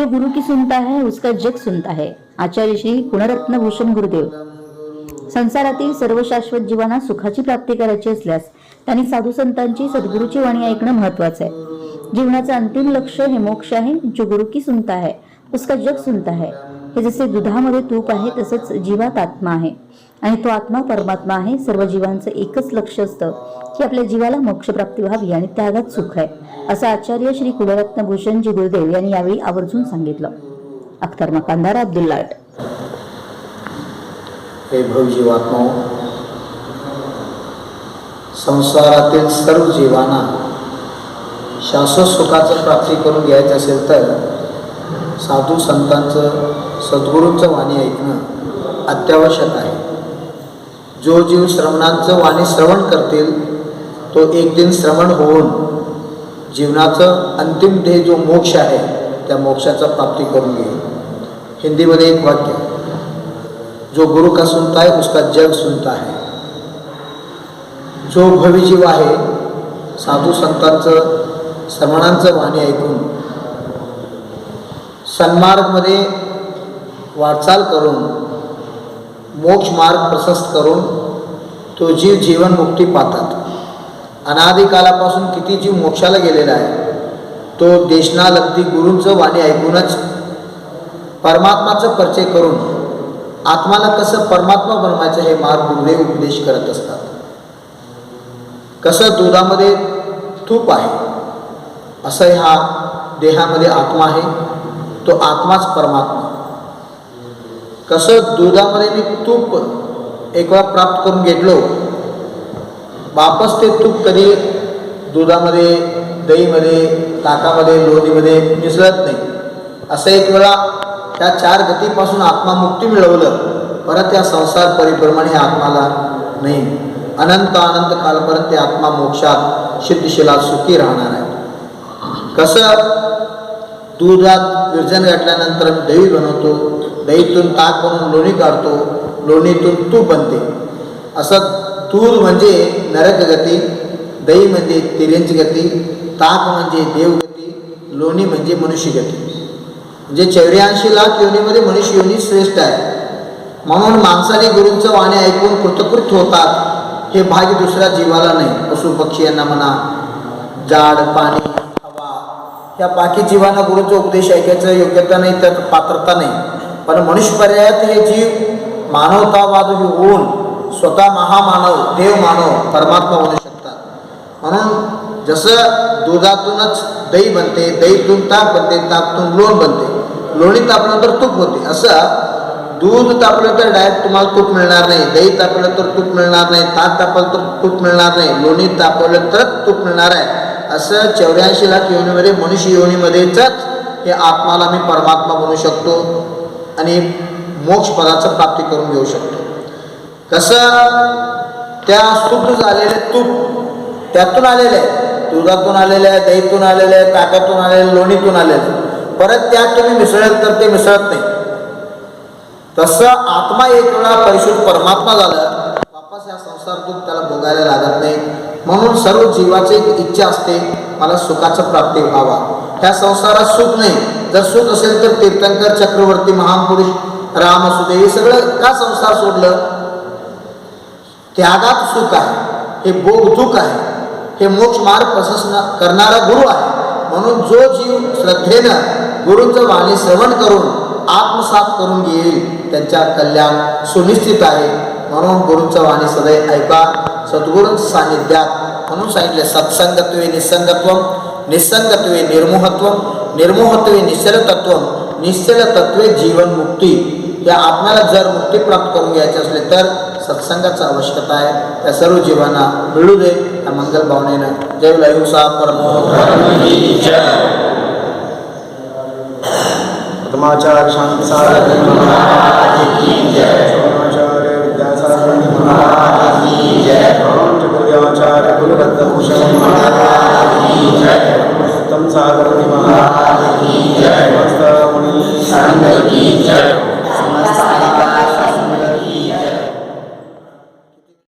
जो गुरु की सुनता है उसका जग सुनता है. आचार्य श्री गुणरत्न भूषण गुरुदेव. संसारातील सर्व शाश्वत जीवांना सुखाची प्राप्ती करायची असल्यास त्यांनी साधू संतांची सद्गुरूची वाणी ऐकणं महत्वाचं आहे. जीवनाचं अंतिम लक्ष्य हे मोक्ष आहे. जो गुरु की सुनता है उसका जग सुनता है. हे जसे दुधामध्ये तूप आहे तसंच जीवात आत्मा आहे आणि तो आत्मा परमात्मा आहे. सर्व जीवांचं एकच लक्ष असतं की आपल्या जीवाला मोक्षप्राप्ती व्हावी आणि त्यागात सुख आहे, असं आचार्य श्री गुणरत्न भूषणजी गुरुदेव यांनी यावेळी आवर्जून सांगितलं. अख्तर मकानदार, अब्दुल्लाट. हे भवजीवात्मा, संसारातील सर्व जीवांना शाश्वत सुखाचं प्राप्ती करून घ्यायचं असेल तर साधू संतांचं सद्गुरूंचं वाणी ऐकणं अत्यावश्यक आहे. जो जीव श्रवणांचं वाणी श्रवण करतील तो एक दिन श्रवण होऊन जीवनाचं अंतिम ध्येय जो मोक्ष आहे त्या मोक्षाचा प्राप्ती करून घेईल. हिंदीमध्ये एक वाक्य, जो गुरु का सुनता है उसका जग सुनता है. जो भविजीव आहे साधू संतांचं श्रवणांचं वाणी ऐकून सन्मार्गमध्ये वाटचाल करून मोक्ष मार्ग प्रशस्त करून तो जीव जीवनमुक्ती पाहतात. अनादिकालापासून किती जीव मोक्षाला गेलेला आहे तो देशनाल अगदी गुरूंचं वाणी ऐकूनच परमात्माचं परिचय करून आत्माला कसं परमात्मा बनवायचं हे मार्ग गुरुदेव उपदेश करत असतात. कसं दुधामध्ये तूप आहे असं ह्या देहामध्ये आत्मा आहे, तो आत्माच परमात्मा. कसं दुधामध्ये मी तूप एक वेळा प्राप्त करून घेतलो, वापस ते तूप कधी दुधामध्ये, दहीमध्ये, ताकामध्ये, लोणीमध्ये मिसळत नाही. असं एक वेळा त्या चार गतीपासून आत्मामुक्ती मिळवलं, परत या संसार परिभ्रमण हे आत्माला नाही. अनंत अनंत कालपर्यंत ते आत्मा मोक्षात सिद्धशीला सुखी राहणार आहे. कसं दुधात विरजण घातल्यानंतर दही बनवतो, दहीतून ताक बनवून लोणी काढतो, लोणीतून तूप बनते. असं दूध म्हणजे नरक गती, दही म्हणजे तिर्यंच गती, ताक म्हणजे देवगती, लोणी म्हणजे मनुष्य गती. म्हणजे 84 लाख योनीमध्ये मनुष्य योनी श्रेष्ठ आहे. म्हणून माणसाने गुरूंचं वाणी ऐकून कृतकृत होतात. हे भाग्य दुसऱ्या जीवाला नाही. पशु पक्षी यांना म्हणा, झाड, पाणी, हवा, या बाकी जीवांना गुरूंचा उपदेश ऐकायचं योग्यता नाही, तर पात्रता नाही. पण मनुष्य पर्यायात हे जीव मानवतावादी होऊन स्वतः महामानव, देव मानव, परमात्मा बनू शकतात. म्हणून जसं दुधातूनच दही बनते, दहीतून ताक बनते, ताकतून लोण बनते, लोणी तापलं तर तूप होते. असं दूध तापलं तर डायरेक्ट तुम्हाला तूप मिळणार नाही, दही तापलं तर तूप मिळणार नाही, ताक तापलं तर तूप मिळणार नाही, लोणी तापवलं तरच तूप मिळणार आहे. असं 84 लाख योनीमध्ये मनुष्य योनीमध्येच हे आत्माला मी परमात्मा बनू शकतो आणि मोक्ष पदाचं प्राप्ती करून घेऊ शकतो. कसं त्या शुद्ध झालेले तूप त्यातून आलेले आहे, दुधातून आलेले आहे, दहीतून आलेले आहे, ताकातून आलेले, लोणीतून आलेले, परत त्यात तुम्ही मिसळल तर ते मिसळत नाही. तसं आत्मा एक वेळा परिशुद्ध परमात्मा झालं, वापस या संसार दुःख त्याला भोगायला लागत नाही. म्हणून सर्व जीवाची एक इच्छा असते, मला सुखाचं प्राप्ती व्हावा. ह्या संसारात सुख नाही. जर सुख असेल तर तीर्थंकर, चक्रवर्ती, महापुरुष राम असू दे, हे सगळं का संसार सोडलं? त्यागात सुख आहे, हे भोग दुःख आहे, हे मोक्ष मार्ग प्रशस्त करणारा गुरु आहे. म्हणून जो जीव श्रद्धेनं गुरूंचं वाणी श्रवण करून आत्मसात करून घेईल त्यांच्या कल्याण सुनिश्चित आहे. म्हणून गुरूंचं वाणी सदैव ऐका, सद्गुरूंच्या सानिध्यात. म्हणून सांगितले, सत्संगत्वे निसंगत्वम, निसंगत्वे निर्मोहत्वम, निर्मोहत्वे निश्चलतत्वम, निश्चलतत्वे जीवनमुक्ती. या आत्म्याला जर मुक्ती प्राप्त करून घ्यायची असले तर सत्संगाची आवश्यकता आहे. त्या सर्व जीवांना मिळू दे या मंगल भावनेनं. जय लयुसा परमाचार्य शांती सागर